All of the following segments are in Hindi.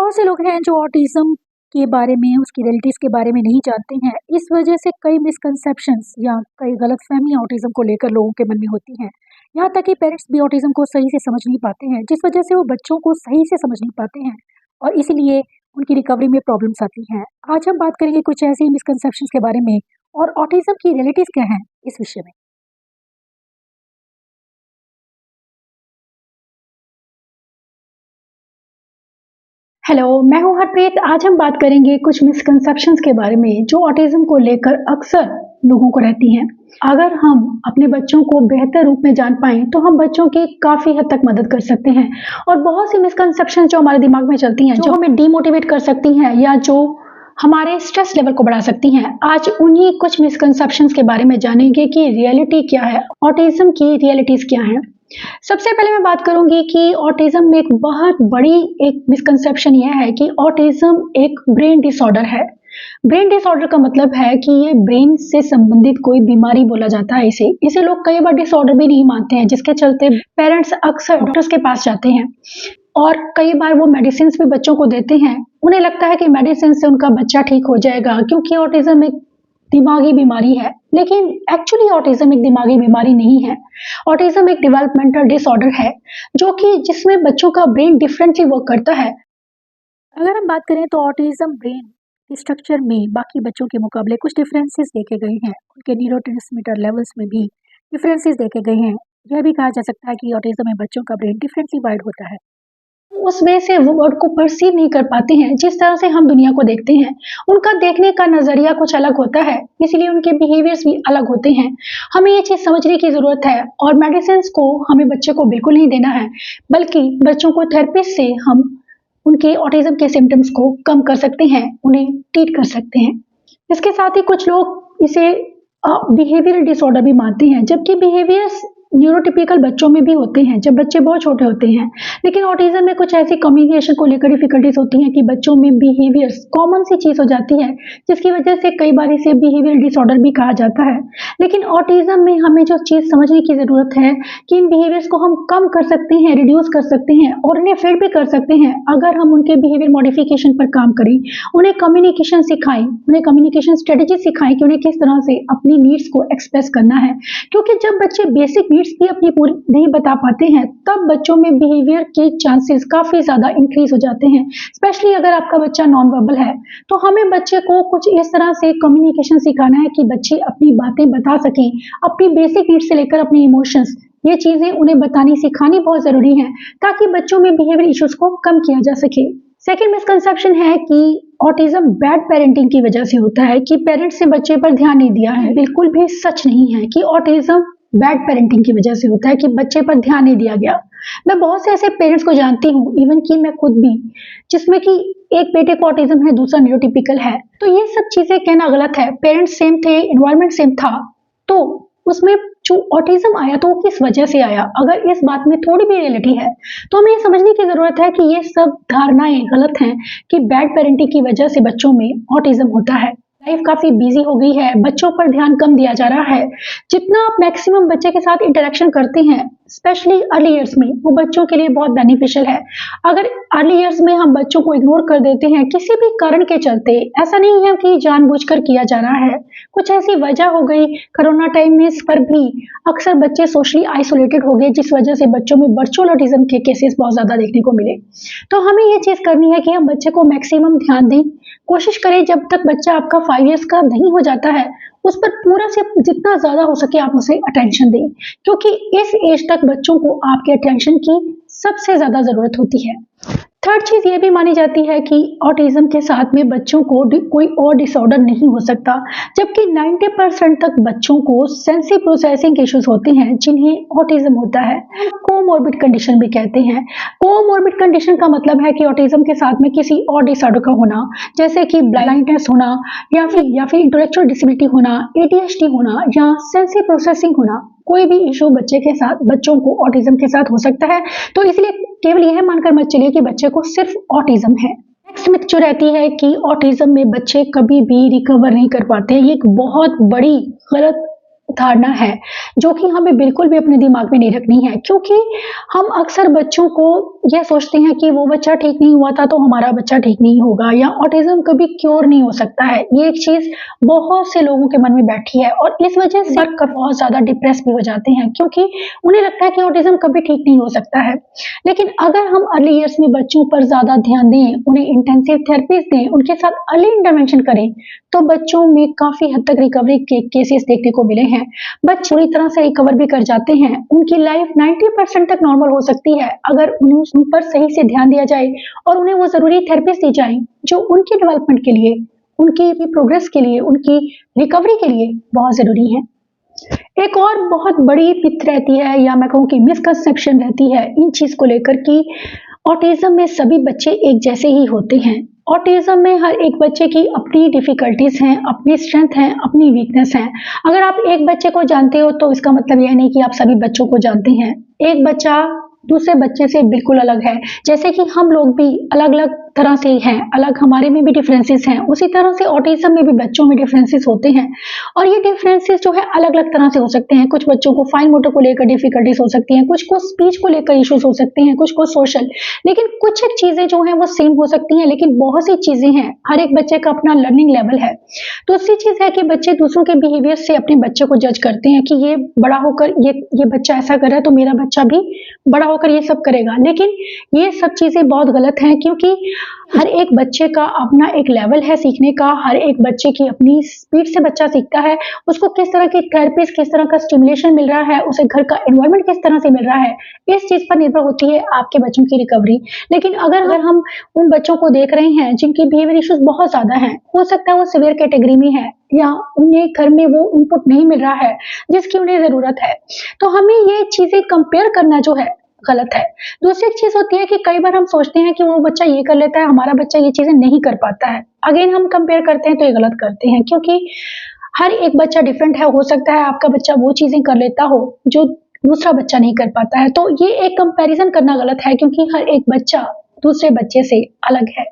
बहुत से लोग हैं जो ऑटिज़्म के बारे में, उसकी रियलिटीज़ के बारे में नहीं जानते हैं। इस वजह से कई मिसकंसेप्शंस या कई गलतफ़हमियाँ ऑटिज़्म को लेकर लोगों के मन में होती हैं। यहाँ तक कि पेरेंट्स भी ऑटिज़्म को सही से समझ नहीं पाते हैं, जिस वजह से वो बच्चों को सही से समझ नहीं पाते हैं और इसीलिए उनकी रिकवरी में प्रॉब्लम्स आती हैं। आज हम बात करेंगे कुछ ऐसी मिसकंसेप्शंस के बारे में और ऑटिज़्म की रियलिटीज़ क्या हैं, इस विषय में। हेलो, मैं हूँ हरप्रीत। आज हम बात करेंगे कुछ मिसकंसेप्शंस के बारे में जो ऑटिज़्म को लेकर अक्सर लोगों को रहती हैं। अगर हम अपने बच्चों को बेहतर रूप में जान पाएँ, तो हम बच्चों की काफ़ी हद तक मदद कर सकते हैं और बहुत सी मिसकंसेप्शंस जो हमारे दिमाग में चलती हैं, जो हमें डिमोटिवेट कर सकती हैं या जो हमारे स्ट्रेस लेवल को बढ़ा सकती हैं। आज उन्हीं कुछ मिसकंसेप्शंस के बारे में जानेंगे कि रियलिटी क्या है, ऑटिज़्म की रियलिटीज़ क्या हैं। सबसे पहले मैं बात करूँगी कि ऑटिज़्म में एक बहुत बड़ी एक मिसकंसेप्शन यह है कि ऑटिज़्म एक ब्रेन डिसऑर्डर है। ब्रेन डिसऑर्डर का मतलब है कि ये ब्रेन से संबंधित कोई बीमारी बोला जाता है इसे। इसे लोग कई बार डिसऑर्डर भी नहीं मानते हैं, जिसके चलते पेरेंट्स अक्सर डॉक्टर्स के पास जाते हैं और कई बार वो मेडिसिन्स भी बच्चों को देते हैं। उन्हें लगता है कि मेडिसिन से उनका बच्चा ठीक हो जाएगा क्योंकि ऑटिज़्म एक दिमागी बीमारी है, लेकिन एक्चुअली ऑटिज़्म एक दिमागी बीमारी नहीं है। ऑटिज़्म एक डेवलपमेंटल डिसऑर्डर है, जो कि जिसमें बच्चों का ब्रेन डिफरेंटली वर्क करता है। अगर हम बात करें तो ऑटिज़्म ब्रेन के स्ट्रक्चर में बाकी बच्चों के मुकाबले कुछ डिफरेंसेस देखे गए हैं। उनके न्यूरोट्रांसमीटर लेवल्स में भी डिफरेंसेस देखे गए हैं। यह भी कहा जा सकता है कि ऑटिज़्म में बच्चों का ब्रेन डिफरेंटली वायर्ड होता है। उस वे से वो वर्ड को परसीव नहीं कर पाते हैं जिस तरह से हम दुनिया को देखते हैं। उनका देखने का नज़रिया कुछ अलग होता है, इसलिए उनके बिहेवियर्स भी अलग होते हैं। हमें ये चीज़ समझने की ज़रूरत है और मेडिसिन्स को हमें बच्चे को बिल्कुल नहीं देना है, बल्कि बच्चों को थेरेपिस्ट से हम उनके ऑटिज़्म के सिम्पटम्स को कम कर सकते हैं, उन्हें ट्रीट कर सकते हैं। इसके साथ ही कुछ लोग इसे बिहेवियरल डिसऑर्डर भी मानते हैं, जबकि बिहेवियर्स न्यूरोटिपिकल बच्चों में भी होते हैं जब बच्चे बहुत छोटे होते हैं। लेकिन ऑटिज़्म में कुछ ऐसी कम्युनिकेशन को लेकर डिफिकल्टीज होती हैं कि बच्चों में बिहेवियर्स कॉमन सी चीज़ हो जाती है, जिसकी वजह से कई बार इसे बिहेवियरल डिसऑर्डर भी कहा जाता है। लेकिन ऑटिज़्म में हमें जो चीज़ समझने की ज़रूरत है कि इन बिहेवियर्स को हम कम कर सकते हैं, रिड्यूस कर सकते हैं और इन्हें फिर भी कर सकते हैं अगर हम उनके बिहेवियर मॉडिफिकेशन पर काम करें, उन्हें कम्युनिकेशन सिखाएं, उन्हें कम्युनिकेशन स्ट्रेटेजी सिखाएं कि उन्हें किस तरह से अपनी नीड्स को एक्सप्रेस करना है। क्योंकि जब बच्चे बेसिक नीड्स भी अपनी पूरी नहीं बता पाते हैं, तब बच्चों में बिहेवियर के चांसेस काफ़ी ज़्यादा इंक्रीज हो जाते हैं। स्पेशली अगर आपका बच्चा नॉन वर्बल है, तो हमें बच्चे को कुछ इस तरह से कम्युनिकेशन सिखाना है कि बच्चे अपनी बातें बता सकें, अपनी बेसिक नीड्स से लेकर अपने इमोशंस, ये चीज़ें उन्हें बतानी सिखानी बहुत ज़रूरी है ताकि बच्चों में बिहेवियर इश्यूज को कम किया जा सके। सेकेंड मिसकंसेप्शन है कि ऑटिज़्म बैड पेरेंटिंग की वजह से होता है कि पेरेंट्स ने बच्चे पर ध्यान नहीं दिया है। बिल्कुल भी सच नहीं है कि ऑटिज़्म बैड पेरेंटिंग की वजह से होता है कि बच्चे पर ध्यान नहीं दिया गया। मैं बहुत से ऐसे पेरेंट्स को जानती हूँ, इवन कि मैं खुद भी, जिसमें कि एक बेटे को ऑटिज़्म है, दूसरा न्यूरोटिपिकल है। तो ये सब चीज़ें कहना गलत है। पेरेंट्स सेम थे, एनवायरनमेंट सेम था, तो उसमें जो ऑटिज़्म आया तो वो किस वजह से आया। अगर इस बात में थोड़ी भी रियलिटी है, तो हमें ये समझने की ज़रूरत है कि ये सब धारणाएँ गलत हैं कि बैड पेरेंटिंग की वजह से बच्चों में ऑटिज़्म होता है। लाइफ काफ़ी बिजी हो गई है, बच्चों पर ध्यान कम दिया जा रहा है। जितना आप मैक्सिमम बच्चे के साथ इंटरेक्शन करते हैं, स्पेशली अर्ली ईयर्स में, वो बच्चों के लिए बहुत बेनिफिशियल है। अगर अर्ली ईयर्स में हम बच्चों को इग्नोर कर देते हैं किसी भी कारण के चलते, ऐसा नहीं है कि जानबूझकर किया जा रहा है, कुछ ऐसी वजह हो गई, कोरोना टाइम में इस पर भी अक्सर बच्चे सोशली आइसोलेटेड हो गए, जिस वजह से बच्चों में वर्चुअल ऑटिज़म के केसेस बहुत ज़्यादा देखने को मिले। तो हमें ये चीज़ करनी है कि हम बच्चे को मैक्सिमम ध्यान दें। कोशिश करें जब तक बच्चा आपका 5 ईयर्स का नहीं हो जाता है, उस पर पूरा से जितना ज़्यादा हो सके आप उसे अटेंशन दें, क्योंकि इस एज तक बच्चों को आपके अटेंशन की सबसे ज़्यादा ज़रूरत होती है। थर्ड चीज़ ये भी मानी जाती है कि ऑटिज़म के साथ में बच्चों को कोई और डिसऑर्डर नहीं हो सकता, जबकि 90% तक बच्चों को सेंसरी प्रोसेसिंग इश्यूज होते हैं जिन्हें ऑटिज़म होता है। कोमॉर्बिड कंडीशन भी कहते हैं। कोमॉर्बिड कंडीशन का मतलब है कि ऑटिज़म के साथ में किसी और डिसऑर्डर का होना, जैसे कि ब्लाइंडनेस होना या फिर इंटेलेक्चुअल डिसेबिलिटी होना, एडीएचडी होना या सेंसरी प्रोसेसिंग होना। कोई भी इशू बच्चों को ऑटिज़म के साथ हो सकता है, तो इसलिए केवल यह मानकर मत चलिए कि बच्चे को सिर्फ ऑटिज़म है। नेक्स्ट मिथ जो रहती है कि ऑटिज़म में बच्चे कभी भी रिकवर नहीं कर पाते, ये एक बहुत बड़ी गलत धारणा है, जो कि हमें बिल्कुल भी अपने दिमाग में नहीं रखनी है, क्योंकि हम अक्सर बच्चों को यह सोचते हैं कि वो बच्चा ठीक नहीं हुआ था तो हमारा बच्चा ठीक नहीं होगा, या ऑटिज़्म कभी क्योर नहीं हो सकता है। ये एक चीज़ बहुत से लोगों के मन में बैठी है और इस वजह से बहुत ज़्यादा डिप्रेस भी हो जाते हैं, क्योंकि उन्हें लगता है कि ऑटिज़्म कभी ठीक नहीं हो सकता है। लेकिन अगर हम अर्ली ईयर्स में बच्चों पर ज़्यादा ध्यान दें, उन्हें इंटेंसिव थेरेपीज़ दें, उनके साथ अर्ली इंटरवेंशन करें, तो बच्चों में काफ़ी हद तक रिकवरी के केसेस देखने को मिले हैं। बच्चे पूरी तरह से रिकवर भी कर जाते हैं। उनकी लाइफ 90% तक नॉर्मल हो सकती है, अगर उन्हें उन पर सही से ध्यान दिया जाए और उन्हें वो ज़रूरी थेरेपीज़ दी जाएँ, जो उनके डेवलपमेंट के लिए, उनकी प्रोग्रेस के लिए, उनकी रिकवरी के लिए बहुत ज़रूरी है। एक और बहुत बड़ी मिथ रहती है, या मैं कहूँ कि मिसकंसेप्शन रहती है इन चीज़ को लेकर कि ऑटिज़्म में सभी बच्चे एक जैसे ही होते हैं। ऑटिज़्म में हर एक बच्चे की अपनी डिफ़िकल्टीज़ हैं, अपनी स्ट्रेंथ हैं, अपनी वीकनेस हैं। अगर आप एक बच्चे को जानते हो तो इसका मतलब यह नहीं कि आप सभी बच्चों को जानते हैं। एक बच्चा दूसरे बच्चे से बिल्कुल अलग है। जैसे कि हम लोग भी अलग-अलग तरह से हैं, अलग हमारे में भी डिफरेंसेस हैं, उसी तरह से ऑटिज़्म में भी बच्चों में डिफरेंसेस होते हैं और ये डिफरेंसेस जो है अलग-अलग तरह से हो सकते हैं। कुछ बच्चों को फाइन मोटर को लेकर डिफिकल्टीज़ हो सकती हैं, कुछ को स्पीच को लेकर इश्यूज़ हो सकते हैं, कुछ को सोशल। लेकिन कुछ एक चीज़ें जो हैं वो सेम हो सकती हैं, लेकिन बहुत सी चीज़ें हैं, हर एक बच्चे का अपना लर्निंग लेवल है। दूसरी चीज़ है कि बच्चे दूसरों के बिहेवियर से अपने बच्चे को जज करते हैं कि ये बड़ा होकर ये बच्चा ऐसा कर रहा है तो मेरा बच्चा भी बड़ा होकर ये सब करेगा। लेकिन ये सब चीज़ें बहुत गलत हैं, क्योंकि हर एक बच्चे का अपना एक लेवल है सीखने का, हर एक बच्चे की अपनी स्पीड से बच्चा सीखता है, उसको किस तरह की थेरेपीज़, किस तरह का स्टिमुलेशन मिल रहा है, उसे घर का एनवायरनमेंट किस तरह से मिल रहा है, इस चीज़ पर निर्भर होती है आपके बच्चों की रिकवरी। लेकिन अगर हम उन बच्चों को देख रहे हैं जिनके बिहेवियर इश्यूज़ बहुत ज़्यादा हैं, हो सकता है वो सीवियर कैटेगरी में है या उन्हें घर में वो इनपुट नहीं मिल रहा है जिसकी उन्हें ज़रूरत है, तो हमें ये चीज़ें कंपेयर करना जो है गलत है। दूसरी एक चीज़ होती है कि कई बार हम सोचते हैं कि वो बच्चा ये कर लेता है, हमारा बच्चा ये चीज़ें नहीं कर पाता है। अगेन हम कंपेयर करते हैं तो ये गलत करते हैं, क्योंकि हर एक बच्चा डिफरेंट है। हो सकता है आपका बच्चा वो चीज़ें कर लेता हो जो दूसरा बच्चा नहीं कर पाता है। तो ये एक कंपैरिज़न करना गलत है, क्योंकि हर एक बच्चा दूसरे बच्चे से अलग है।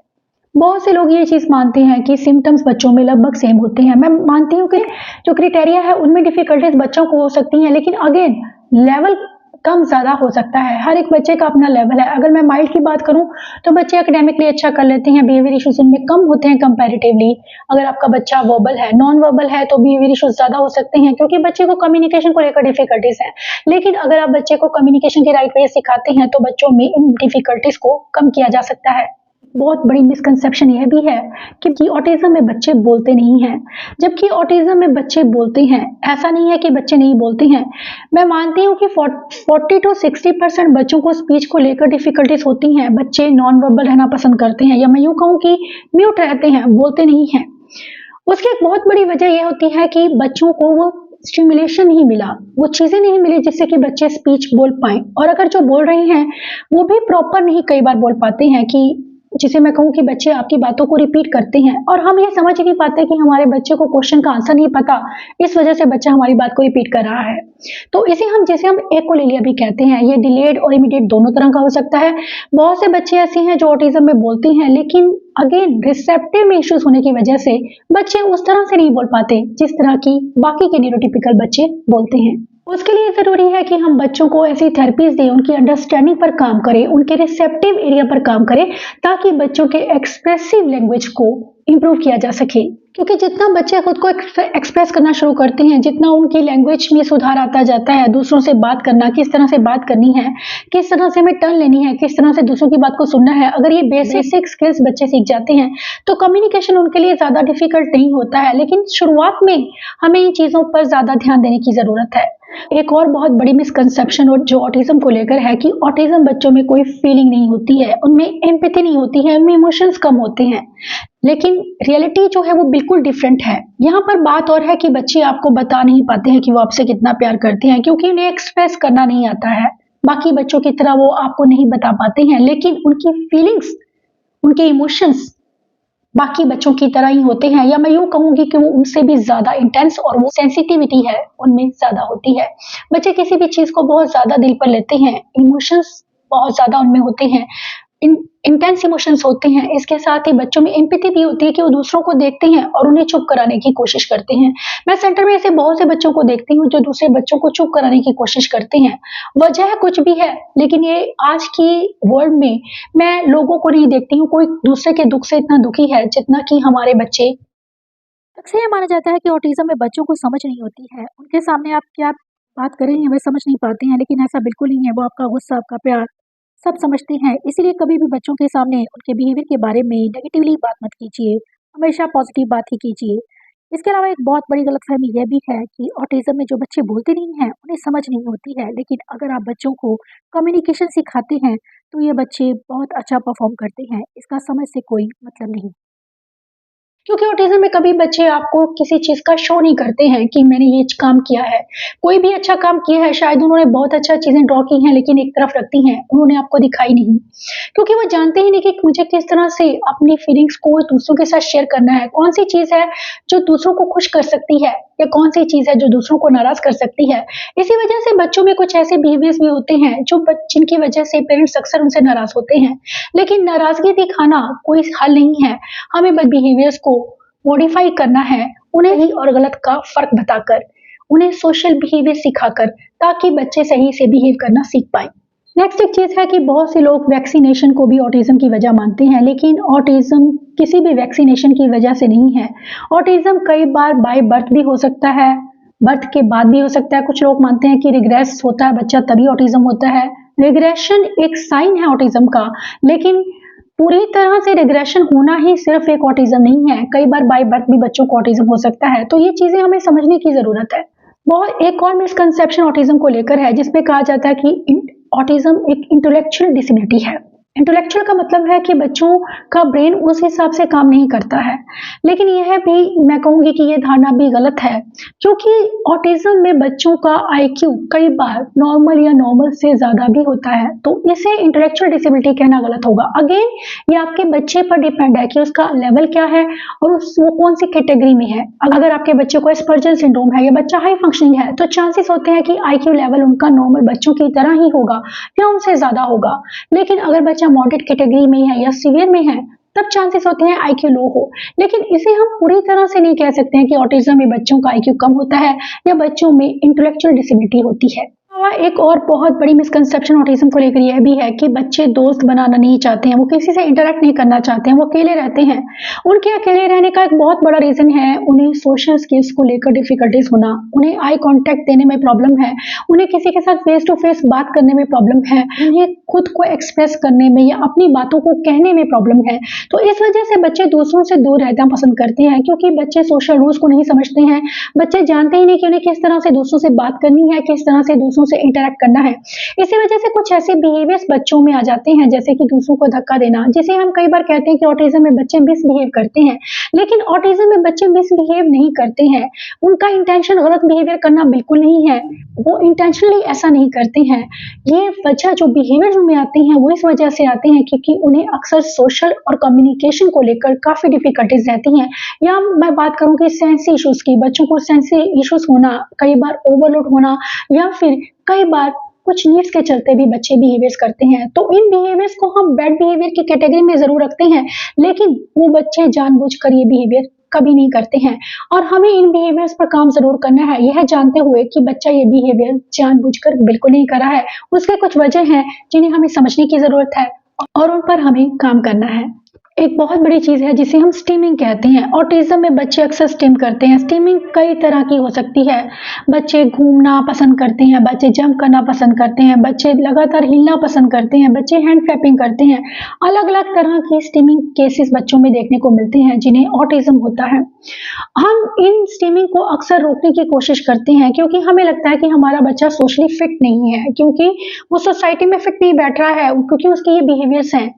बहुत से लोग ये चीज़ मानते हैं कि सिम्पटम्स बच्चों में लगभग सेम होते हैं। मैं मानती हूँ कि जो क्राइटेरिया है उनमें डिफ़िकल्टीज़ बच्चों को हो सकती हैं, लेकिन अगेन लेवल कम ज़्यादा हो सकता है। हर एक बच्चे का अपना लेवल है। अगर मैं माइल्ड की बात करूँ तो बच्चे एकेडमिकली अच्छा कर लेते हैं, बिहेवियर इश्यूज़ उनमें कम होते हैं कंपैरेटिवली। अगर आपका बच्चा वर्बल है, नॉन वर्बल है तो बिहेवियर इश्यूज़ ज़्यादा हो सकते हैं, क्योंकि बच्चे को कम्युनिकेशन को लेकर डिफ़िकल्टीज़ हैं। लेकिन अगर आप बच्चे को कम्युनिकेशन के राइट वे सिखाते हैं तो बच्चों में इन डिफ़िकल्टीज़ को कम किया जा सकता है। बहुत बड़ी मिसकंसेप्शन यह भी है कि ऑटिज़्म में बच्चे बोलते नहीं हैं, जबकि ऑटिज़्म में बच्चे बोलते हैं। ऐसा नहीं है कि बच्चे नहीं बोलते हैं। मैं मानती हूँ कि 40 to 60% बच्चों को स्पीच को लेकर डिफ़िकल्टीज़ होती हैं। बच्चे नॉन वर्बल रहना पसंद करते हैं, या मैं यूँ कहूँ कि म्यूट रहते हैं, बोलते नहीं हैं। उसकी एक बहुत बड़ी वजह यह होती है कि बच्चों को वो स्टिमुलेशन नहीं मिला, वो चीज़ें नहीं मिली जिससे कि बच्चे स्पीच बोल पाएँ, और अगर जो बोल रहे हैं वो भी प्रॉपर नहीं कई बार बोल पाते हैं, कि जिसे मैं कहूँ कि बच्चे आपकी बातों को रिपीट करते हैं और हम ये समझ ही नहीं पाते कि हमारे बच्चे को क्वेश्चन का आंसर नहीं पता, इस वजह से बच्चा हमारी बात को रिपीट कर रहा है। तो इसे हम एकोलेलिया भी कहते हैं। ये डिलेड और इमीडिएट दोनों तरह का हो सकता है। बहुत से बच्चे ऐसे हैं जो ऑटिज़्म में बोलते हैं, लेकिन अगेन रिसेप्टिव में इश्यूज होने की वजह से बच्चे उस तरह से नहीं बोल पाते जिस तरह की बाकी के न्यूरोटिपिकल बच्चे बोलते हैं। उसके लिए ज़रूरी है कि हम बच्चों को ऐसी थेरेपीज़ दें, उनकी अंडरस्टैंडिंग पर काम करें, उनके रिसेप्टिव एरिया पर काम करें, ताकि बच्चों के एक्सप्रेसिव लैंग्वेज को इम्प्रूव किया जा सके। क्योंकि जितना बच्चे खुद को एक्सप्रेस करना शुरू करते हैं, जितना उनकी लैंग्वेज में सुधार आता जाता है, दूसरों से बात करना, किस तरह से बात करनी है, किस तरह से हमें टर्न लेनी है, किस तरह से दूसरों की बात को सुनना है, अगर ये बेसिक स्किल्स बच्चे सीख जाते हैं तो कम्युनिकेशन उनके लिए ज़्यादा डिफिकल्ट नहीं होता है। लेकिन शुरुआत में हमें इन चीज़ों पर ज़्यादा ध्यान देने की ज़रूरत है। एक और बहुत बड़ी मिसकंसेप्शन और जो ऑटिज़्म को लेकर है कि ऑटिज़्म बच्चों में कोई फीलिंग नहीं होती है, उनमें एम्पैथी नहीं होती है, उनमें इमोशंस कम होते हैं। लेकिन रियलिटी जो है वो बिल्कुल डिफरेंट है। यहाँ पर बात और है कि बच्चे आपको बता नहीं पाते हैं कि वो आपसे कितना प्यार करते हैं, क्योंकि उन्हें एक्सप्रेस करना नहीं आता है। बाकी बच्चों की तरह वो आपको नहीं बता पाते हैं, लेकिन उनकी फीलिंग्स, उनके इमोशंस बाकी बच्चों की तरह ही होते हैं, या मैं यूँ कहूँगी कि वो उनसे भी ज़्यादा इंटेंस और वो सेंसिटिविटी है उनमें ज़्यादा होती है। बच्चे किसी भी चीज़ को बहुत ज़्यादा दिल पर लेते हैं, इमोशंस बहुत ज़्यादा उनमें होते हैं। इंटेंस इमोशंस होते हैं, इसके साथ ही बच्चों में एम्पैथी भी होती है कि वो दूसरों को देखते हैं और उन्हें चुप कराने की कोशिश करते हैं। मैं सेंटर में ऐसे बहुत से बच्चों को देखती हूँ जो दूसरे बच्चों को चुप कराने की कोशिश करते हैं। वजह कुछ भी है, लेकिन ये आज की वर्ल्ड में मैं लोगों को नहीं देखती हूँ कोई दूसरे के दुःख से इतना दुखी है जितना कि हमारे बच्चे। अक्सर ये माना जाता है कि ऑटिज़्म में बच्चों को समझ नहीं होती है। उनके सामने आप क्या बात कर रही हैं, वे समझ नहीं पाते हैं, लेकिन ऐसा बिल्कुल नहीं है। वो आपका गुस्सा, आपका प्यार सब समझते हैं। इसीलिए कभी भी बच्चों के सामने उनके बिहेवियर के बारे में नेगेटिवली बात मत कीजिए, हमेशा पॉजिटिव बात ही कीजिए। इसके अलावा एक बहुत बड़ी गलतफ़हमी ये भी है कि ऑटिज़्म में जो बच्चे बोलते नहीं हैं, उन्हें समझ नहीं होती है। लेकिन अगर आप बच्चों को कम्युनिकेशन सिखाते हैं, तो ये बच्चे बहुत अच्छा परफ़ॉर्म करते हैं। इसका समझ से कोई मतलब नहीं। क्योंकि ऑटिज़्म में कभी बच्चे आपको किसी चीज़ का शो नहीं करते हैं कि मैंने ये काम किया है। कोई भी अच्छा काम किया है, शायद उन्होंने बहुत अच्छा चीज़ें ड्रॉ की हैं, लेकिन एक तरफ रखती हैं, उन्होंने आपको दिखाई नहीं। क्योंकि वो जानते ही नहीं कि मुझे किस तरह से अपनी फीलिंग्स को दूसरों के साथ शेयर करना है। कौन-सी चीज़ है जो दूसरों को खुश कर सकती है या कौन-सी चीज़ है जो दूसरों को नाराज़ कर सकती है। इसी वजह से बच्चों में कुछ ऐसे बिहेवियर्स भी होते हैं जो जिनकी वजह से पेरेंट्स अक्सर उनसे नाराज़ होते हैं। लेकिन नाराज़गी दिखाना कोई हल नहीं है। हमें बिहेवियर्स को मॉडिफाई करना है, उन्हें सही और गलत का फ़र्क बताकर, उन्हें सोशल बिहेवियर सिखाकर, ताकि बच्चे सही से बिहेव करना सीख पाएँ। नेक्स्ट एक चीज़ है कि बहुत से लोग वैक्सीनेशन को भी ऑटिज़्म की वजह मानते हैं, लेकिन ऑटिज़्म किसी भी वैक्सीनेशन की वजह से नहीं है। ऑटिज़्म कई बार बाय बर्थ भी हो सकता है, बर्थ के बाद भी हो सकता है। कुछ लोग मानते हैं कि रिग्रेस होता है बच्चा तभी ऑटिज़्म होता है। रिग्रेशन एक साइन है ऑटिज़्म का, लेकिन पूरी तरह से रिग्रेशन होना ही सिर्फ एक ऑटिज़्म नहीं है। कई बार बाय बर्थ भी बच्चों को ऑटिज़्म हो सकता है, तो ये चीज़ें हमें समझने की ज़रूरत है। बहुत एक और मिसकंसेप्शन ऑटिज़्म को लेकर है, जिसमें कहा जाता है कि ऑटिज़्म एक इंटेलेक्चुअल डिसेबिलिटी है। इंटेलेक्चुअल का मतलब है कि बच्चों का ब्रेन उस हिसाब से काम नहीं करता है। लेकिन यह भी मैं कहूँगी कि ये धारणा भी गलत है, क्योंकि ऑटिज़्म में बच्चों का आईक्यू कई बार नॉर्मल या नॉर्मल से ज़्यादा भी होता है, तो इसे इंटेलेक्चुअल डिसेबिलिटी कहना गलत होगा। अगेन ये आपके बच्चे पर डिपेंड है कि उसका लेवल क्या है और वो कौन-सी कैटेगरी में है। अगर आपके बच्चे को एस्पर्जर सिंड्रोम है या बच्चा हाई फंक्शनिंग है, तो चांसेस होते हैं कि आईक्यू लेवल उनका नॉर्मल बच्चों की तरह ही होगा या उनसे ज़्यादा होगा। लेकिन अगर बच्चा मॉडरेट कैटेगरी में है या सीवियर में है, तब चांसेस होते हैं आईक्यू लो हो। लेकिन इसे हम पूरी तरह से नहीं कह सकते हैं कि ऑटिज़्म में बच्चों का आईक्यू कम होता है या बच्चों में इंटेलेक्चुअल डिसेबिलिटी होती है। एक और बहुत बड़ी मिसकंसेप्शन ऑटिज़्म को लेकर यह भी है कि बच्चे दोस्त बनाना नहीं चाहते हैं, वो किसी से इंटरैक्ट नहीं करना चाहते हैं, वो अकेले रहते हैं। उनके अकेले रहने का एक बहुत बड़ा रीज़न है उन्हें सोशल स्किल्स को लेकर डिफ़िकल्टीज़ होना, उन्हें आई कॉन्टैक्ट देने में प्रॉब्लम है, उन्हें किसी के साथ फ़ेस टू फ़ेस बात करने में प्रॉब्लम है, उन्हें खुद को एक्सप्रेस करने में या अपनी बातों को कहने में प्रॉब्लम है। तो इस वजह से बच्चे दूसरों से दूर रहना पसंद करते हैं, क्योंकि बच्चे सोशल रूल्स को नहीं समझते हैं। बच्चे जानते ही नहीं कि उन्हें किस तरह से दूसरों से बात करनी है, किस तरह से दूसरों से इंटरैक्ट करना है। इसी वजह से कुछ ऐसे बिहेवियर्स बच्चों में आ जाते हैं, जैसे कि दूसरों को धक्का देना, जिसे हम कई बार कहते हैं कि ऑटिज़्म में बच्चे मिसबिहेव करते हैं। लेकिन ऑटिज़्म में बच्चे मिसबिहेव नहीं करते हैं, उनका इंटेंशन गलत बिहेवियर करना बिल्कुल नहीं है, वो इंटेंशनली ऐसा नहीं करते हैं। ये वजह जो बिहेवियर्स में आती हैं, वो इस वजह से आते हैं क्योंकि उन्हें अक्सर सोशल और कम्युनिकेशन को लेकर काफ़ी डिफ़िकल्टीज़ रहती हैं। या मैं बात करूँ कि सेंस इश्यूज़ की, बच्चों को सेंस इश्यूज़ होना, कई बार ओवरलोड होना या फिर कई बार कुछ नीड्स के चलते भी बच्चे बिहेवियर्स करते हैं। तो इन बिहेवियर्स को हम बैड बिहेवियर की कैटेगरी में ज़रूर रखते हैं, लेकिन वो बच्चे जानबूझकर ये बिहेवियर कभी नहीं करते हैं और हमें इन बिहेवियर्स पर काम ज़रूर करना है, यह जानते हुए कि बच्चा ये बिहेवियर जानबूझकर बिल्कुल नहीं कर रहा है। उसके कुछ वजह हैं जिन्हें हमें समझने की ज़रूरत है और उन पर हमें काम करना है। एक बहुत बड़ी चीज़ है जिसे हम स्टीमिंग कहते हैं। ऑटिज़्म में बच्चे अक्सर स्टीम करते हैं। स्टीमिंग कई तरह की हो सकती है। बच्चे घूमना पसंद करते हैं, बच्चे जंप करना पसंद करते हैं, बच्चे लगातार हिलना पसंद करते हैं, बच्चे हैंड क्लैपिंग करते हैं। अलग-अलग तरह की स्टीमिंग केसेस बच्चों में देखने को मिलते हैं जिन्हें ऑटिज़्म होता है। हम इन स्टीमिंग को अक्सर रोकने की कोशिश करते हैं, क्योंकि हमें लगता है कि हमारा बच्चा सोशली फिट नहीं है, क्योंकि वो सोसाइटी में फिट नहीं बैठ रहा है, क्योंकि उसके ये बिहेवियर्स हैं।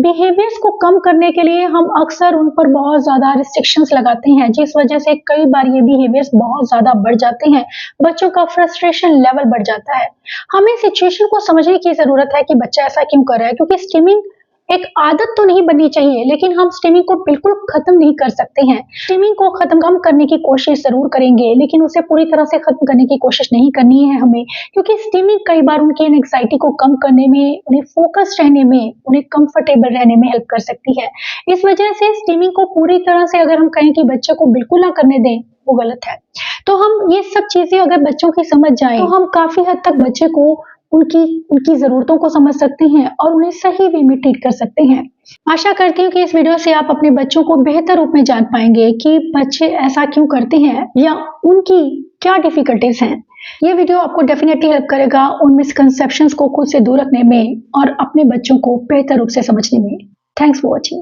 बिहेवियर्स को कम करने के लिए हम अक्सर उन पर बहुत ज़्यादा रिस्ट्रिक्शंस लगाते हैं, जिस वजह से कई बार ये बिहेवियर्स बहुत ज़्यादा बढ़ जाते हैं। बच्चों का फ्रस्ट्रेशन लेवल बढ़ जाता है। हमें सिचुएशन को समझने की ज़रूरत है कि बच्चा ऐसा क्यों कर रहा है, क्योंकि स्टीमिंग एक आदत तो नहीं बननी चाहिए, लेकिन हम स्टीमिंग को बिल्कुल खत्म नहीं कर सकते हैं। स्टीमिंग को खत्म कम करने की कोशिश जरूर करेंगे, लेकिन उसे पूरी तरह से खत्म करने की कोशिश नहीं करनी है हमें, क्योंकि स्टीमिंग कई बार उनकी एंग्जाइटी को कम करने में, उन्हें फोकस रहने में, उन्हें कंफर्टेबल रहने में हेल्प कर सकती है। इस वजह से स्टीमिंग को पूरी तरह से अगर हम कहें कि बच्चे को बिल्कुल ना करने दें, वो गलत है। तो हम ये सब चीजें अगर बच्चों की समझ जाएं, तो हम काफी हद तक बच्चे को उनकी उनकी ज़रूरतों को समझ सकते हैं और उन्हें सही वे में ट्रीट कर सकते हैं। आशा करती हूँ कि इस वीडियो से आप अपने बच्चों को बेहतर रूप में जान पाएंगे कि बच्चे ऐसा क्यों करते हैं या उनकी क्या डिफ़िकल्टीज़ हैं। ये वीडियो आपको डेफिनेटली हेल्प करेगा उन मिसकंसेप्शंस को खुद से दूर रखने में और अपने बच्चों को बेहतर रूप से समझने में। Thanks for watching.